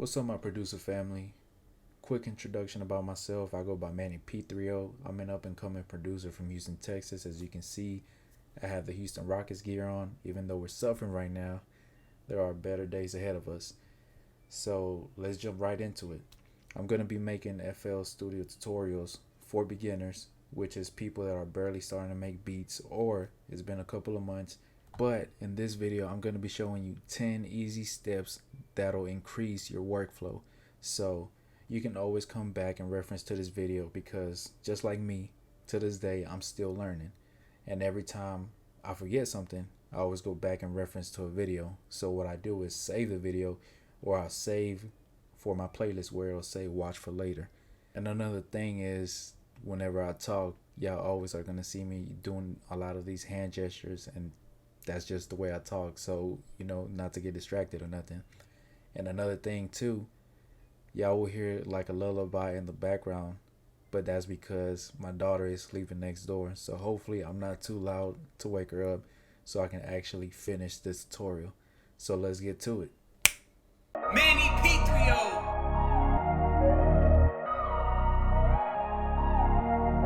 What's up, my producer family? Quick introduction about myself. I go by Manny P30. I'm an up and coming producer from Houston, Texas. As you can see, I have the Houston Rockets gear on. Even though we're suffering right now, there are better days ahead of us. So let's jump right into it. I'm going to be making FL Studio tutorials for beginners, which is people that are barely starting to make beats or it's been a couple of months. But in this video, I'm going to be showing you 10 easy steps that'll increase your workflow. So you can always come back and reference to this video because just like me, to this day, I'm still learning. And every time I forget something, I always go back and reference to a video. So what I do is save the video, or I'll save for my playlist where it'll say watch for later. And another thing is, whenever I talk, y'all always are going to see me doing a lot of these hand gestures, and that's just the way I talk. So, not to get distracted or nothing. And another thing too, y'all will hear like a lullaby in the background, but that's because my daughter is sleeping next door. So hopefully I'm not too loud to wake her up so I can actually finish this tutorial. So let's get to it. Manny P30.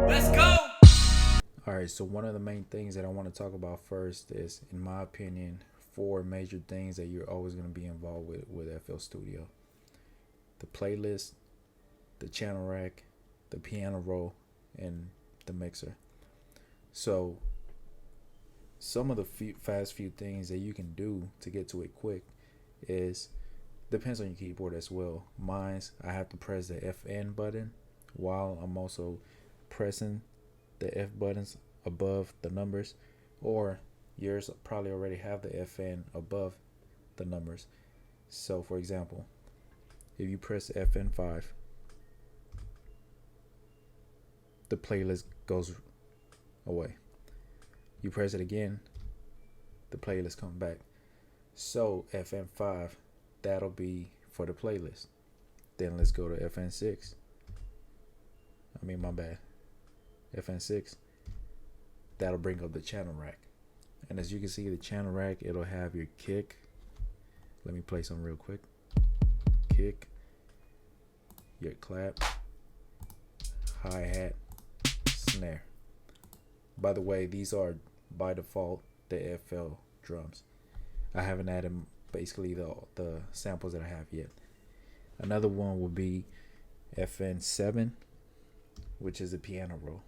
Let's go. Alright, so one of the main things that I want to talk about first is, in my opinion, 4 major things that you're always going to be involved with FL Studio. The playlist, the channel rack, the piano roll, and the mixer. So some of the few things that you can do to get to it quick is, depends on your keyboard as well. Mine's, I have to press the FN button while I'm also pressing the F buttons above the numbers, or yours probably already have the FN above the numbers. So for example, if you press FN5, the playlist goes away. You press it again, the playlist comes back. So FN5, that'll be for the playlist. Then let's go to FN6. FN6. That'll bring up the channel rack. And as you can see, the channel rack, it'll have your kick. Let me play some real quick. Kick, your clap, hi-hat, snare. By the way, these are by default the FL drums. I haven't added basically the samples that I have yet. Another one will be FN7, which is the piano roll.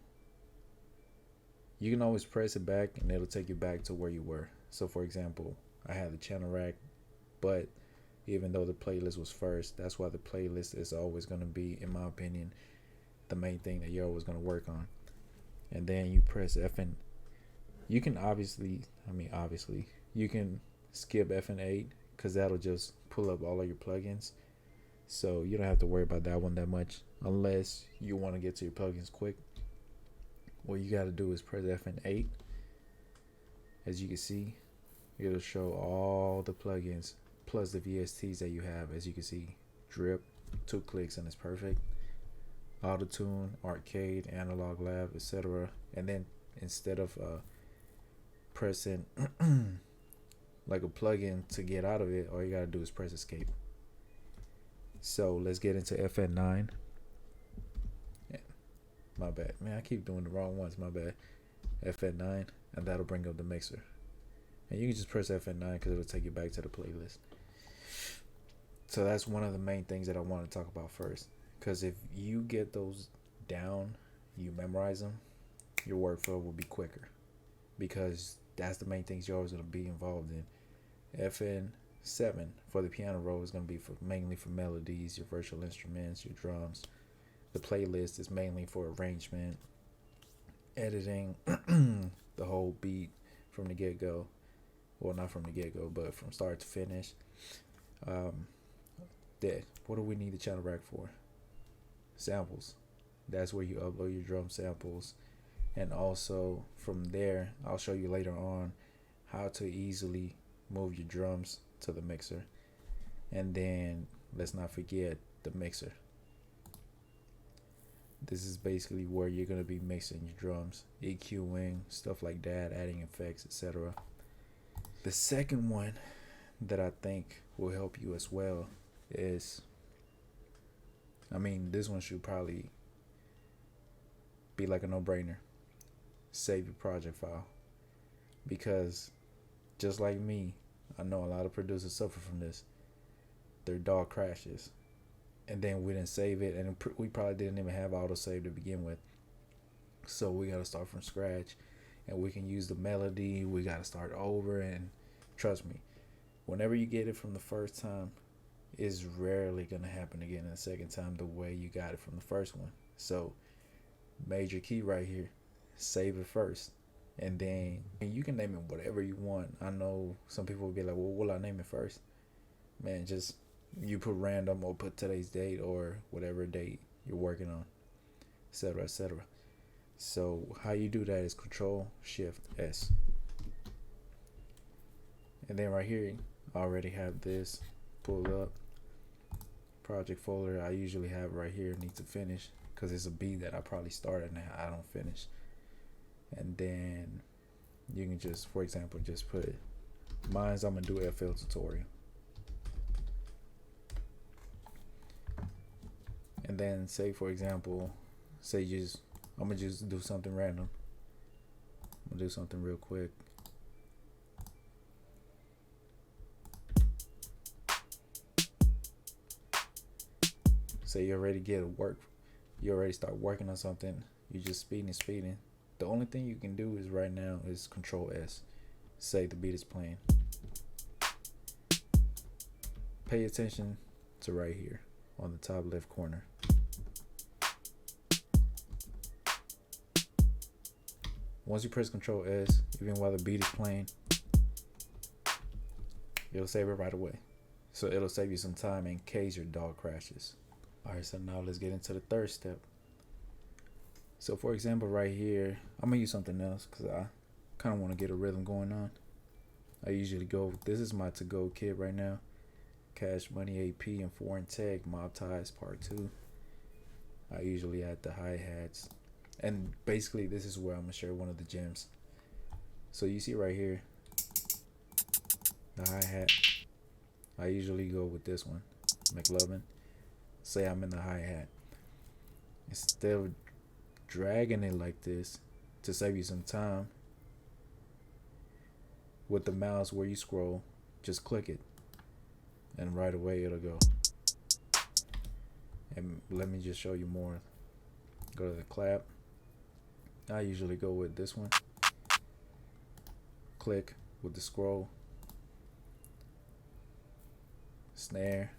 You can always press it back and it'll take you back to where you were. So for example, I had the channel rack, but even though the playlist was first, that's why the playlist is always going to be, in my opinion, the main thing that you're always going to work on. And then you press FN. You can obviously, you can skip FN8 because that'll just pull up all of your plugins. So you don't have to worry about that one that much unless you want to get to your plugins quick. What you got to do is press FN8. As you can see, it'll show all the plugins plus the VSTs that you have. As you can see, drip, 2 clicks and it's perfect. Auto-tune, arcade, analog lab, etc. And then instead of pressing like a plugin to get out of it, all you gotta do is press escape. So let's get into FN9. Yeah, my bad, man, I keep doing the wrong ones, my bad. FN9, and that'll bring up the mixer. And you can just press FN9 because it'll take you back to the playlist. So that's one of the main things that I want to talk about first. Because if you get those down, you memorize them, your workflow will be quicker. Because that's the main things you're always going to be involved in. FN7 for the piano roll is going to be mainly for melodies, your virtual instruments, your drums. The playlist is mainly for arrangement, editing, the whole beat from the get-go. Well, not from the get-go, but from start to finish. What do we need the channel rack for? Samples. That's where you upload your drum samples. And also from there, I'll show you later on how to easily move your drums to the mixer. And then let's not forget the mixer. This is basically where you're going to be mixing your drums, EQing, stuff like that, adding effects, etc. The second one that I think will help you as well is I mean, this one should probably be like a no-brainer. Save your project file, because just like me, I know a lot of producers suffer from this. Their dog crashes, and then we didn't save it, and we probably didn't even have autosave to begin with. So we got to start from scratch, and we can use the melody. We got to start over, and trust me, whenever you get it from the first time, it's rarely going to happen again the second time the way you got it from the first one. So major key right here, save it first, and then you can name it whatever you want. I know some people will be like, well, will I name it first? Man, just you put random or put today's date or whatever date you're working on, etc., etc. So how you do that is CTRL+SHIFT+S. And then right here, I already have this pulled up. Project folder, I usually have right here, need to finish, because it's a beat that I probably started and I don't finish. And then you can just, for example, just put mine's, I'm gonna do FL tutorial. And then say, for example, I'm gonna just do something random. I'm gonna do something real quick. Say you already you already start working on something. You just speeding. The only thing you can do is right now is CTRL+S. Say the beat is playing. Pay attention to right here on the top left corner. Once you press CTRL+S, even while the beat is playing, it'll save it right away. So it'll save you some time in case your dog crashes. Alright, so now let's get into the third step. So for example, right here, I'm gonna use something else because I kind of want to get a rhythm going on. I usually go, this is my to-go kit right now. Cash Money AP and Foreign Tech, Mob Ties Part 2. I usually add the hi-hats. And basically this is where I'm gonna share one of the gems. So you see right here, the hi-hat. I usually go with this one, McLovin. Say I'm in the hi-hat. Instead of dragging it like this, to save you some time, with the mouse where you scroll, just click it, and right away it'll go. And let me just show you more. Go to the clap. I usually go with this one. Click with the scroll. Snare.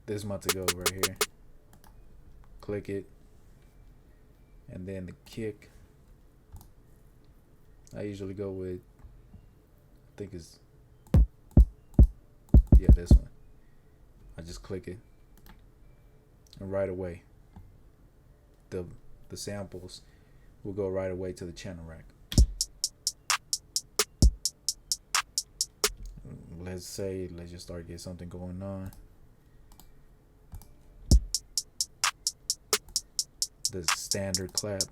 This is my to go right here. Click it. And then the kick. I usually go with, I think it's, yeah, this one. I just click it. And right away, the samples will go right away to the channel rack. Let's just start get something going on. The standard clap.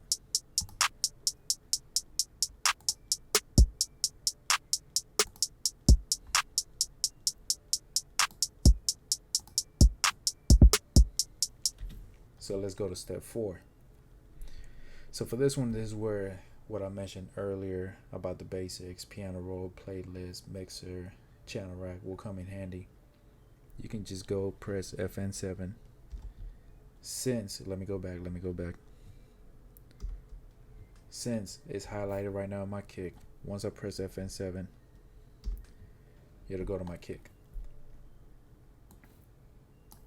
So let's go to step 4. So for this one, this is where what I mentioned earlier about the basics, piano roll, playlist, mixer, channel rack will come in handy. You can just go press FN7. Since, let me go back. Since it's highlighted right now in my kick, once I press FN7, it'll go to my kick.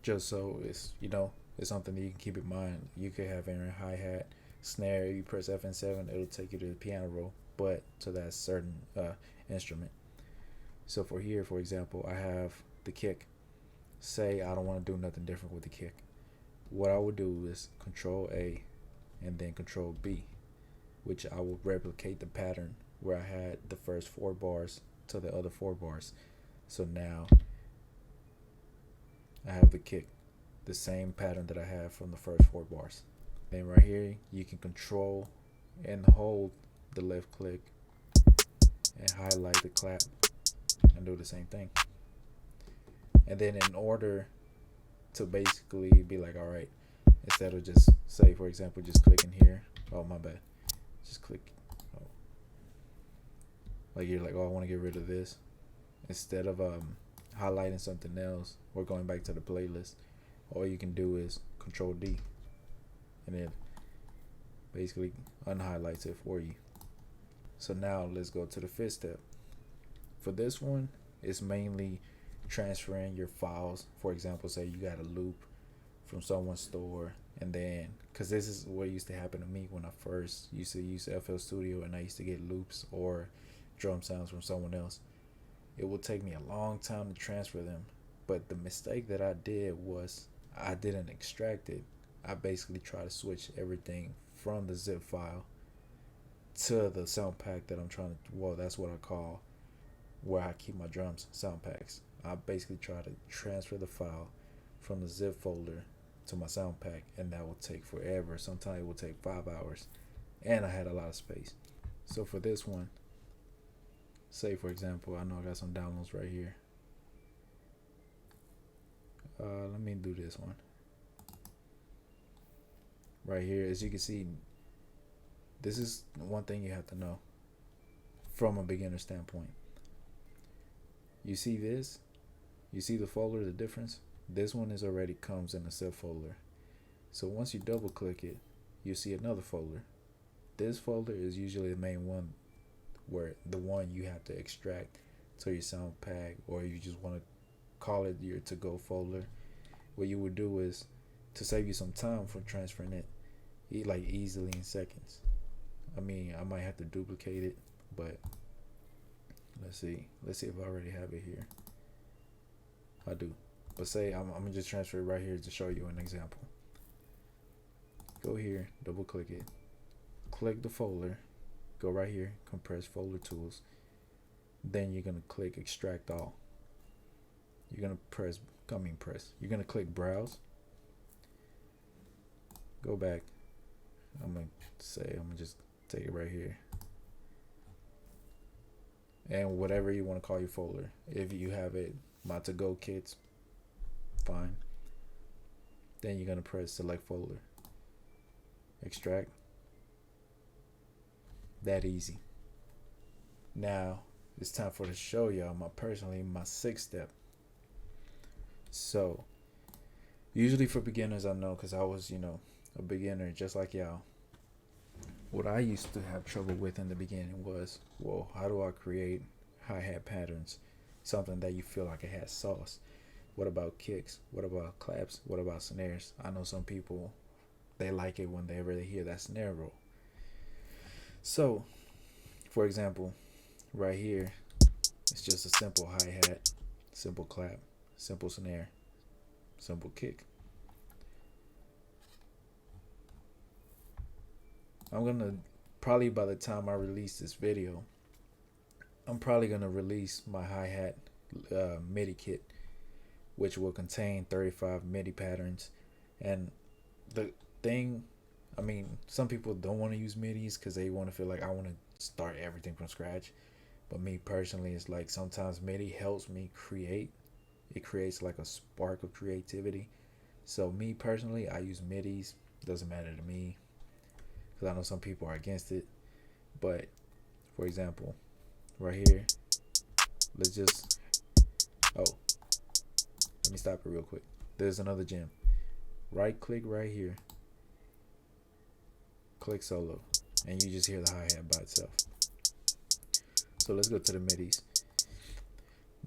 Just so it's, it's something that you can keep in mind. You could have a hi-hat, snare. You press FN7, it'll take you to the piano roll, but to that certain instrument. So for here, for example, I have the kick. Say I don't want to do nothing different with the kick. What I would do is Control-A and then Control-B, which I will replicate the pattern where I had the first 4 bars to the other 4 bars. So now I have the kick, the same pattern that I have from the first 4 bars. Then right here, you can control and hold the left click and highlight the clap and do the same thing. And then in order to basically be like, all right, instead of just say, for example, just clicking here. Oh, my bad. Just click. Oh. Like you're like, oh, I want to get rid of this. Instead of highlighting something else or going back to the playlist, all you can do is Control D, and it basically unhighlights it for you. So now let's go to the fifth step. For this one, it's mainly transferring your files. For example, say you got a loop from someone's store, and then, because this is what used to happen to me when I first used to use FL Studio, and I used to get loops or drum sounds from someone else. It would take me a long time to transfer them, but the mistake that I did was I didn't extract it. I basically try to switch everything from the zip file to the sound pack that I'm trying to, well, that's what I call where I keep my drums, sound packs. I basically try to transfer the file from the zip folder to my sound pack, and that will take forever. Sometimes it will take 5 hours, and I had a lot of space. So for this one, say for example, I know I got some downloads right here. Let me do this one right here. As you can see, this is one thing you have to know from a beginner standpoint. You see this? You see the folder, the difference? This one is already comes in a zip folder. So once you double click it, you see another folder. This folder is usually the main one, where the one you have to extract to your sound pack, or you just want to call it your to-go folder. What you would do is, to save you some time from transferring it, like easily in seconds. I mean, I might have to duplicate it, but let's see if I already have it here. I do, but say I'm gonna just transfer it right here to show you an example. Go here, double click it, click the folder, go right here, compress folder tools, then you're gonna click extract all. You're gonna you're gonna click browse, go back. I'm gonna just take it right here, and whatever you want to call your folder, if you have it my to go kits, fine. Then you're gonna press select folder, extract. That easy. Now it's time for to show y'all my sixth step. So usually for beginners, I know, because I was a beginner just like y'all, what I used to have trouble with in the beginning was, well, how do I create hi-hat patterns, something that you feel like it has sauce? What about kicks? What about claps? What about snares? I know some people, they like it whenever they hear that snare roll. So for example, right here, it's just a simple hi-hat, simple clap, simple snare, simple kick. I'm gonna, probably by the time I release this video, I'm probably gonna release my hi-hat MIDI kit, which will contain 35 MIDI patterns. And the thing, I mean, some people don't want to use MIDIs because they want to feel like I want to start everything from scratch. But me personally, it's like sometimes MIDI helps me create. It creates like a spark of creativity. So me personally, I use MIDIs. Doesn't matter to me, because I know some people are against it. But for example, right here, let's just, oh, let me stop it real quick. There's another gem. Right click right here, click solo, and you just hear the hi-hat by itself. So let's go to the MIDIs.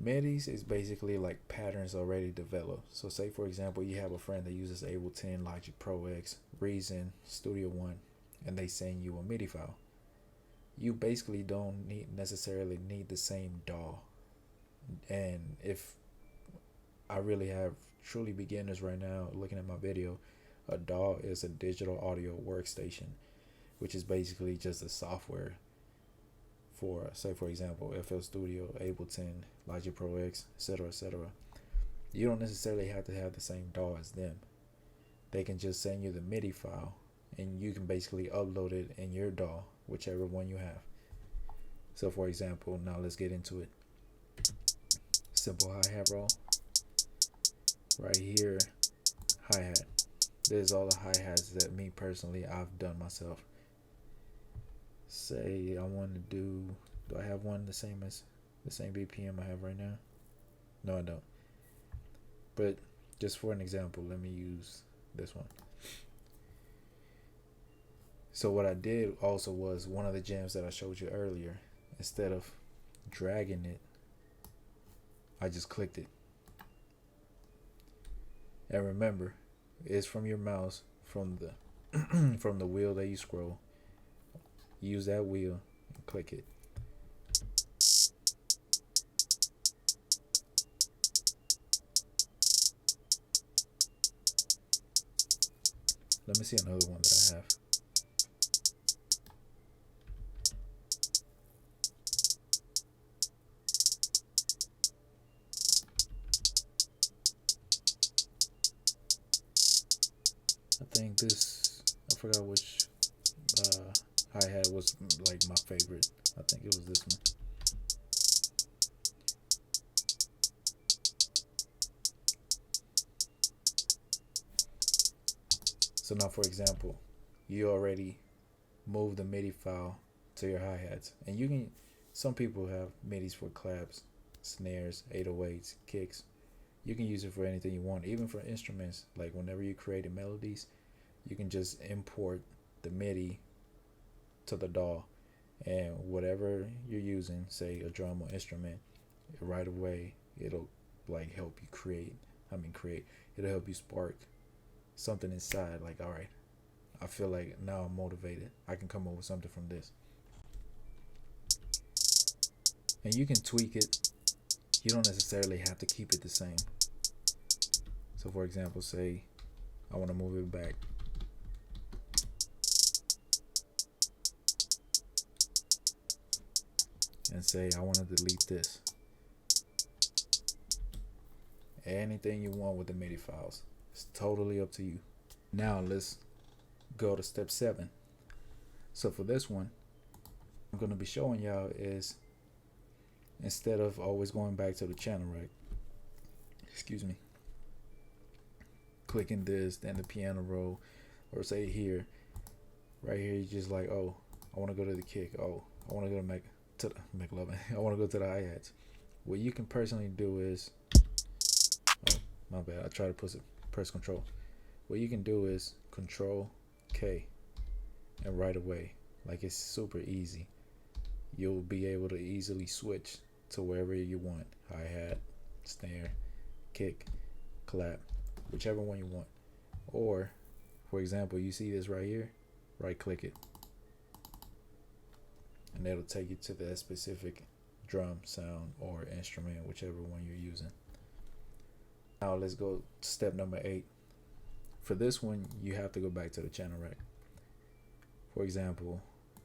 MIDIs is basically like patterns already developed. So say for example, you have a friend that uses Ableton, Logic Pro X, Reason, Studio One, and they send you a MIDI file. You basically don't necessarily need the same DAW. And if I really have truly beginners right now looking at my video, a DAW is a digital audio workstation, which is basically just a software for, say for example, FL Studio, Ableton, Logic Pro X, etc., etc. You don't necessarily have to have the same DAW as them. They can just send you the MIDI file, and you can basically upload it in your DAW, whichever one you have. So for example, now let's get into it. Simple hi-hat roll. Right here, hi-hat. There's all the hi-hats that me personally I've done myself. Say I want to do I have one the same BPM I have right now? No, I don't. But just for an example, let me use this one. So what I did also was one of the jams that I showed you earlier. Instead of dragging it, I just clicked it. And remember, it's from your mouse, from the from the wheel that you scroll. Use that wheel and click it. Let me see another one that I have. I think this, I forgot which hi-hat was like my favorite. I think it was this one. So now, for example, you already moved the MIDI file to your hi-hats, and you can. Some people have MIDIs for claps, snares, 808s, kicks. You can use it for anything you want, even for instruments. Like whenever you create melodies, you can just import the MIDI to the DAW, and whatever you're using, say a drum or instrument, right away it'll like help you create. It'll help you spark something inside. Like, all right, I feel like now I'm motivated. I can come up with something from this. And you can tweak it. You don't necessarily have to keep it the same. So for example, say I want to move it back. And say I want to delete this. Anything you want with the MIDI files. It's totally up to you. Now let's go to step 7. So for this one, I'm going to be showing y'all is, instead of always going back to the channel, right? Excuse me. Clicking this, then the piano roll, or say here, right here, you just like, oh, I want to go to the kick. Oh, I want to go to the McLovin. I want to go to the hi-hats. What you can personally do is, oh, my bad. I try to press control. What you can do is control K, and right away, like it's super easy. You'll be able to easily switch to wherever you want. Hi-hat, snare, kick, clap, whichever one you want. Or, for example, you see this right here, right click it. And it'll take you to that specific drum sound or instrument, whichever one you're using. Now let's go to step number 8. For this one, you have to go back to the channel rack. For example,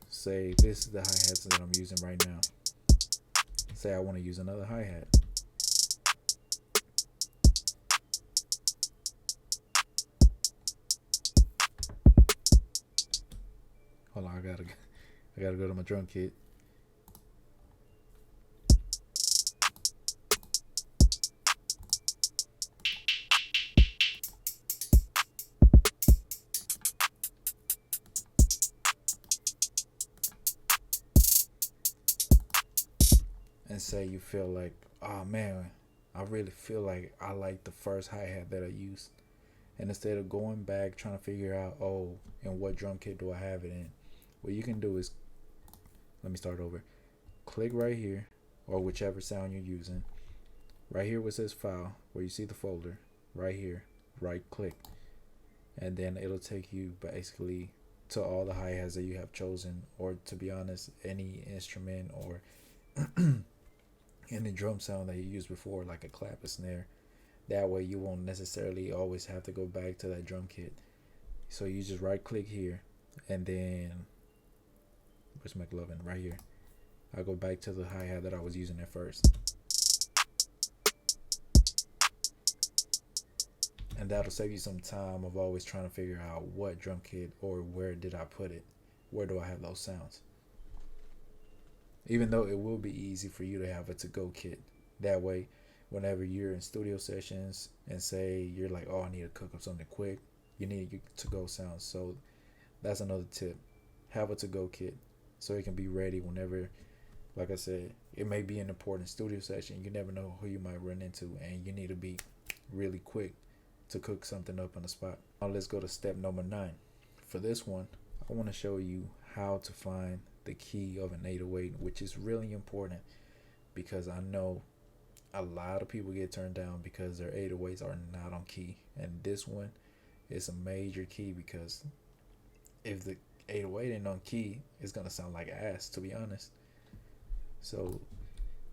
say this is the hi-hats that I'm using right now. Say I want to use another hi-hat. Hold on, I gotta go to my drum kit. And say you feel like, oh man, I really feel like I like the first hi-hat that I used. And instead of going back trying to figure out, oh, and what drum kit do I have it in, what you can do is, let me start over. Click right here, or whichever sound you're using. Right here where it says file, where you see the folder, right here, right click. And then it'll take you basically to all the hi-hats that you have chosen, or to be honest, any instrument or any drum sound that you used before, like a clap, a snare. That way you won't necessarily always have to go back to that drum kit. So you just right click here, and then where's McLovin? Right here. I'll go back to the hi-hat that I was using at first. And that'll save you some time of always trying to figure out what drum kit or where did I put it. Where do I have those sounds? Even though it will be easy for you to have a to-go kit. That way, whenever you're in studio sessions and say you're like, oh, I need to cook up something quick, you need to go sound. So that's another tip. Have a to go kit so it can be ready whenever, like I said, it may be an important studio session. You never know who you might run into, and you need to be really quick to cook something up on the spot. Now let's go to step number 9. For this one, I want to show you how to find the key of an 808, which is really important because I know a lot of people get turned down because their 808s are not on key, and this one is a major key because if the 808 ain't on key, it's gonna sound like ass, to be honest. So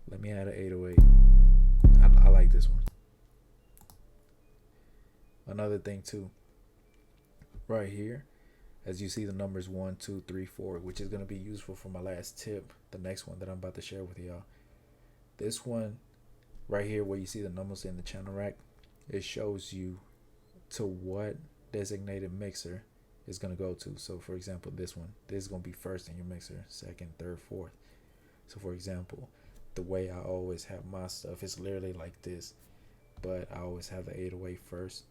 let me add an 808. I like this one. Another thing too, right here, as you see the numbers 1, 2, 3, 4, which is gonna be useful for my last tip, the next one that I'm about to share with y'all. This one right here, where you see the numbers in the channel rack, it shows you to what designated mixer is going to go to. So for example, this is going to be first in your mixer, second, third, fourth. So for example, the way I always have my stuff is literally like this, but I always have the 808 first.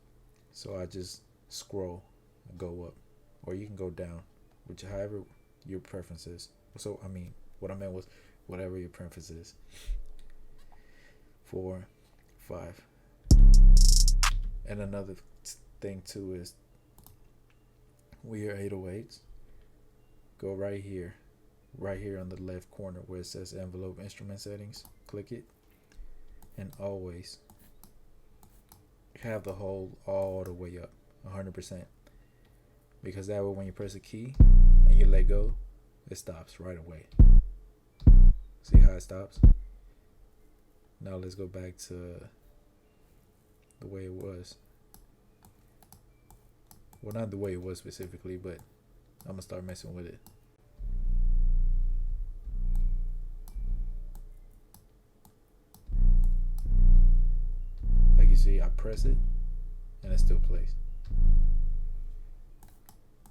So I just scroll and go up, or you can go down, which however your preference is. So I mean, what I meant was whatever your preference is. 4, 5. And another thing too is with your 808s, go right here on the left corner where it says envelope instrument settings, click it, and always have the hold all the way up 100%, because that way when you press a key and you let go, it stops right away. See how it stops? Now let's go back to the way it was. Well, not the way it was specifically, but I'm gonna start messing with it. Like you see, I press it and it still plays.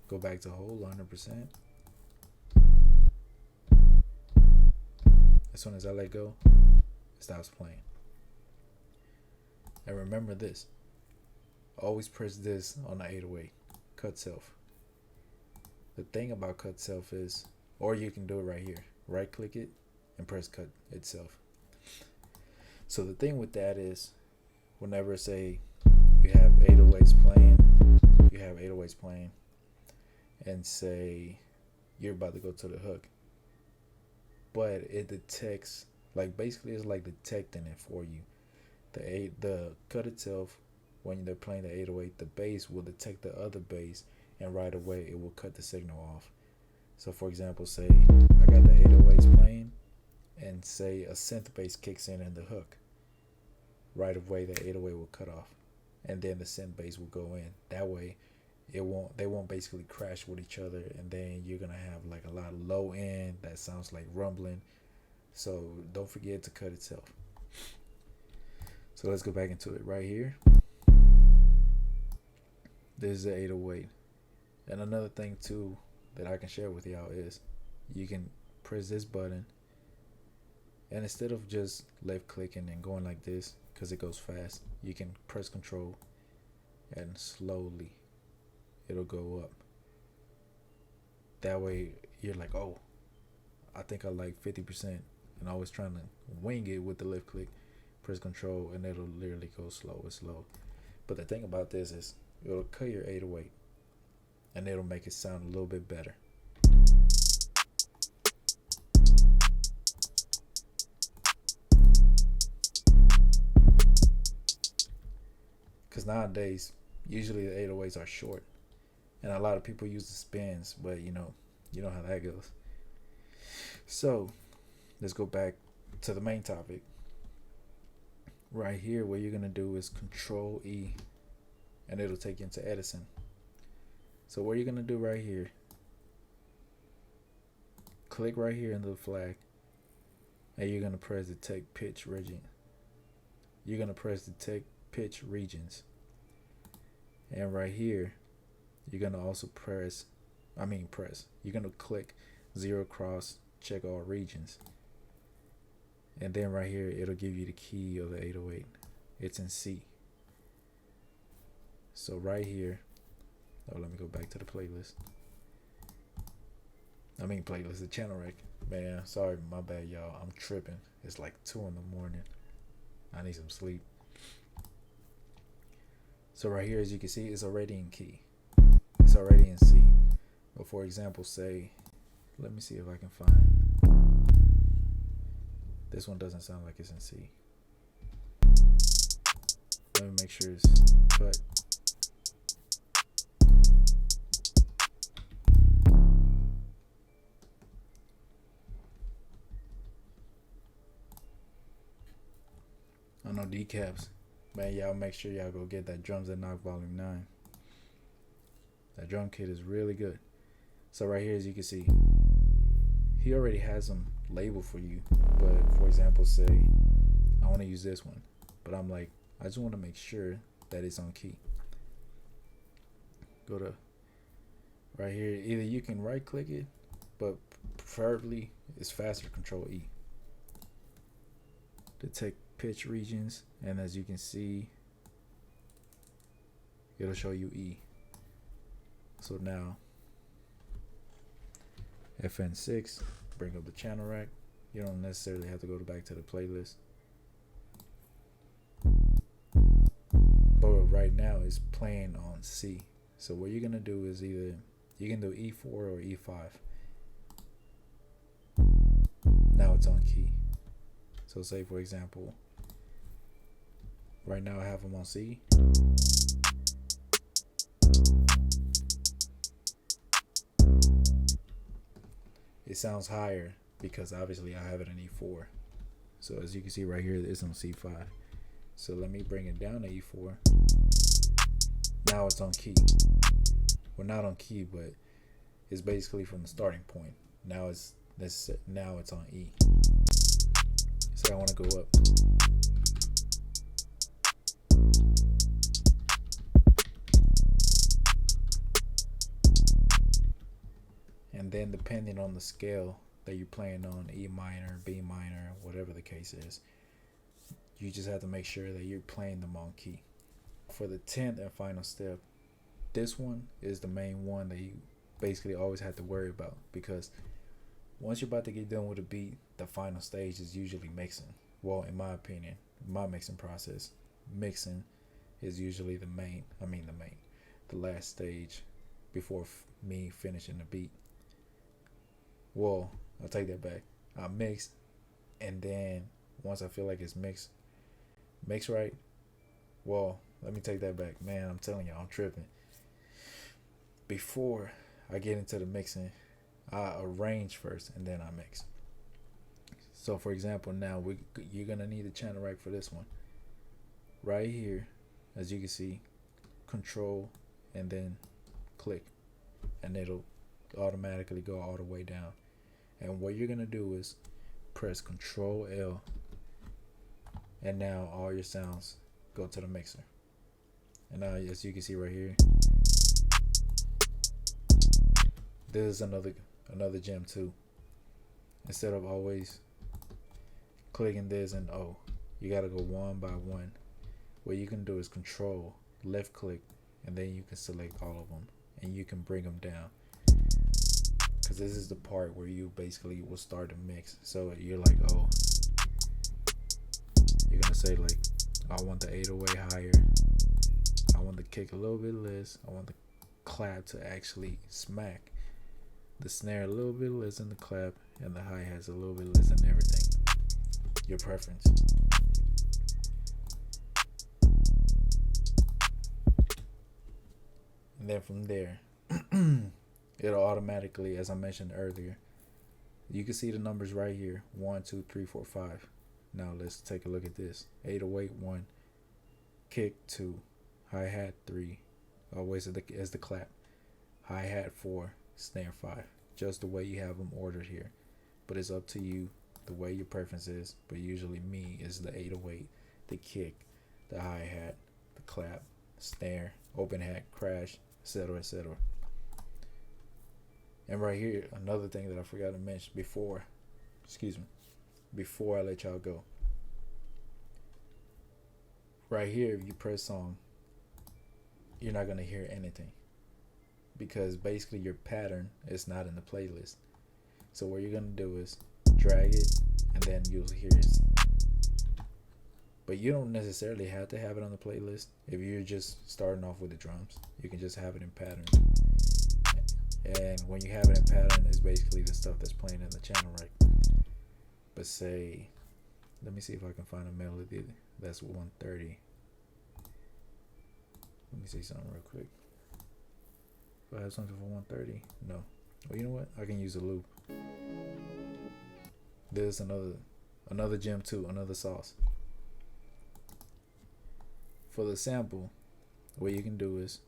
Go back to hold 100%. As soon as I let go, it stops playing. And remember this, always press this on the 808, cut self. The thing about cut self is, or you can do it right here, right click it and press cut itself. So the thing with that is, whenever say you have 808s playing, and say you're about to go to the hook, but it detects, like basically it's like detecting it for you. The cut itself, when they're playing the 808, the bass will detect the other bass, and right away it will cut the signal off. So for example, say I got the 808s playing, and say a synth bass kicks in the hook, right away the 808 will cut off, and then the synth bass will go in. That way they won't basically crash with each other, and then you're gonna have like a lot of low end that sounds like rumbling. So don't forget to cut itself. So let's go back into it right here. This is the 808. And another thing too that I can share with y'all is you can press this button, and instead of just left clicking and going like this because it goes fast, you can press control and slowly it'll go up. That way you're like, oh, I think I like 50%, and I was trying to wing it with the left click. Press control and it'll literally go slow. It's slow. But the thing about this is it'll cut your 808 and it'll make it sound a little bit better. Because nowadays usually the 808s are short, and a lot of people use the spins, but you know how that goes. So let's go back to the main topic. Right here, what you're gonna do is Control E, and it'll take you into Edison. So what you're gonna do right here, click right here into the flag, and you're gonna press Detect Pitch Region. You're gonna press Detect Pitch Regions, and right here, you're gonna also you're gonna click 0 cross, check all regions. And then right here, it'll give you the key of the 808. It's in C. So right here, oh, let me go back to the playlist. Playlist, the channel rec. Man, sorry, my bad, y'all. I'm tripping. It's like 2 in the morning. I need some sleep. So right here, as you can see, it's already in key. It's already in C. But for example, say, let me see if I can find. This one doesn't sound like it's in C. Let me make sure it's cut. I know decaps. Man, y'all make sure y'all go get that Drums That Knock Volume 9. That drum kit is really good. So right here, as you can see, he already has them labeled for you. But for example, say I want to use this one, but I'm like, I just want to make sure that it's on key. Go to right here. Either you can right click it, but preferably it's faster, Control E. Detect pitch regions, and as you can see, it'll show you E. So now FN6, bring up the channel rack. You don't necessarily have to go back to the playlist, but right now it's playing on C. So what you're gonna do is either you can do E4 or E5. Now it's on key. So say for example, right now I have them on C. It sounds higher because obviously I have it in E4. So as you can see right here, it's on C5. So let me bring it down to E4. Now it's on key. Well, not on key, but it's basically from the starting point. Now it's on E. So I want to go up. And then depending on the scale that you're playing on, E minor, B minor, whatever the case is, you just have to make sure that you're playing them on key. For the 10th and final step, this one is the main one that you basically always have to worry about, because once you're about to get done with a beat, the final stage is usually mixing. Well, in my opinion, my mixing process, mixing is usually the last stage before me finishing the beat. Well, I'll take that back. I mix, and then once I feel like it's mixed right. Well, let me take that back. Man, I'm telling y'all, I'm tripping. Before I get into the mixing, I arrange first, and then I mix. So, for example, now you're gonna need a channel rack for this one. Right here, as you can see, Control and then click, and it'll automatically go all the way down. And what you're gonna do is press Control L, and now all your sounds go to the mixer. And now, as you can see right here, this is another gem too. Instead of always clicking this and you gotta go one by one. What you can do is Control left click, and then you can select all of them, and you can bring them down. Because this is the part where you basically will start to mix. So you're like, you're gonna say like, I want the 808 higher, I want the kick a little bit less, I want the clap to actually smack, the snare a little bit less than the clap, and the hi-hats a little bit less than everything. Your preference. And then from there, it'll automatically, as I mentioned earlier, you can see the numbers right here: 1, 2, 3, 4, 5. Now let's take a look at this: 808 1, kick 2, hi-hat 3, always as the clap, hi-hat 4, snare 5. Just the way you have them ordered here, but it's up to you the way your preference is. But usually me is the 808, the kick, the hi-hat, the clap, snare, open hat, crash, etc., etc. And right here, another thing that I forgot to mention before, before I let y'all go. Right here, if you press song, you're not gonna hear anything because basically your pattern is not in the playlist. So what you're gonna do is drag it, and then you'll hear it. But you don't necessarily have to have it on the playlist. If you're just starting off with the drums, you can just have it in pattern. And when you have it in pattern, it's basically the stuff that's playing in the channel, right? But say, let me see if I can find a melody that's 130. Let me see something real quick. Do I have something for 130? No. Well, you know what? I can use a loop. There's another gem too, another sauce. For the sample, what you can do is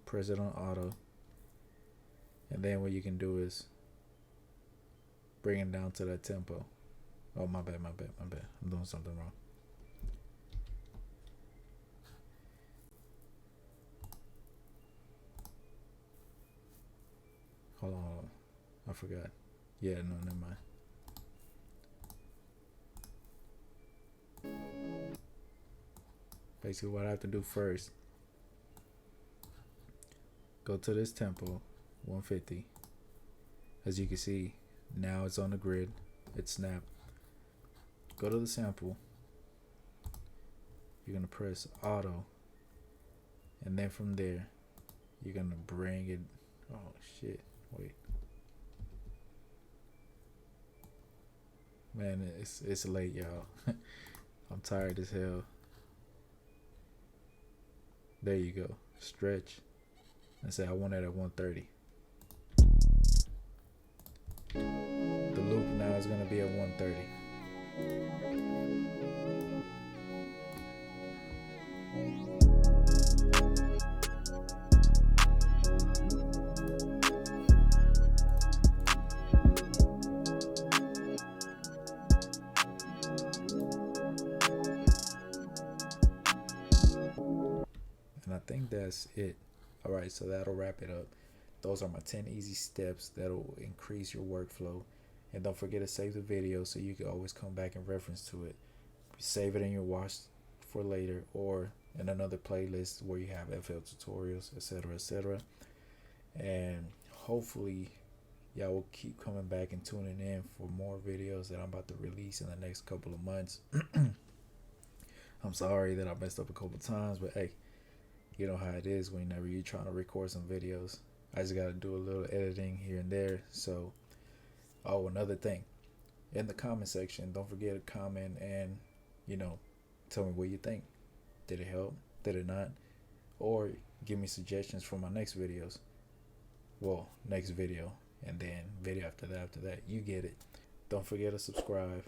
press it on auto, and then what you can do is bring it down to that tempo. Oh, my bad. I'm doing something wrong. Hold on. I forgot. Yeah, no, never mind. Basically, what I have to do first, go to this tempo, 150. As you can see, now it's on the grid. It's snapped. Go to the sample. You're going to press auto. And then from there, you're going to bring it. Oh, shit. Wait. Man, it's late, y'all. I'm tired as hell. There you go. Stretch. And say I want it at 130. The loop now is going to be at 130. And I think that's it. Alright, so that'll wrap it up. Those are my 10 easy steps that'll increase your workflow. And don't forget to save the video so you can always come back and reference to it. Save it in your watch for later or in another playlist where you have FL tutorials, etc., etc. And hopefully y'all will keep coming back and tuning in for more videos that I'm about to release in the next couple of months. I'm sorry that I messed up a couple of times, but hey, you know how it is whenever you're trying to record some videos. I just got to do a little editing here and there. So, oh, another thing, in the comment section, don't forget to comment and, tell me what you think. Did it help? Did it not? Or give me suggestions for my next videos. Well, next video, and then video after that. You get it. Don't forget to subscribe.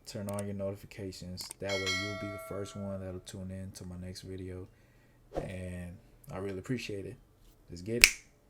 Turn on your notifications. That way you'll be the first one that'll tune in to my next video. And I really appreciate it. Let's get it.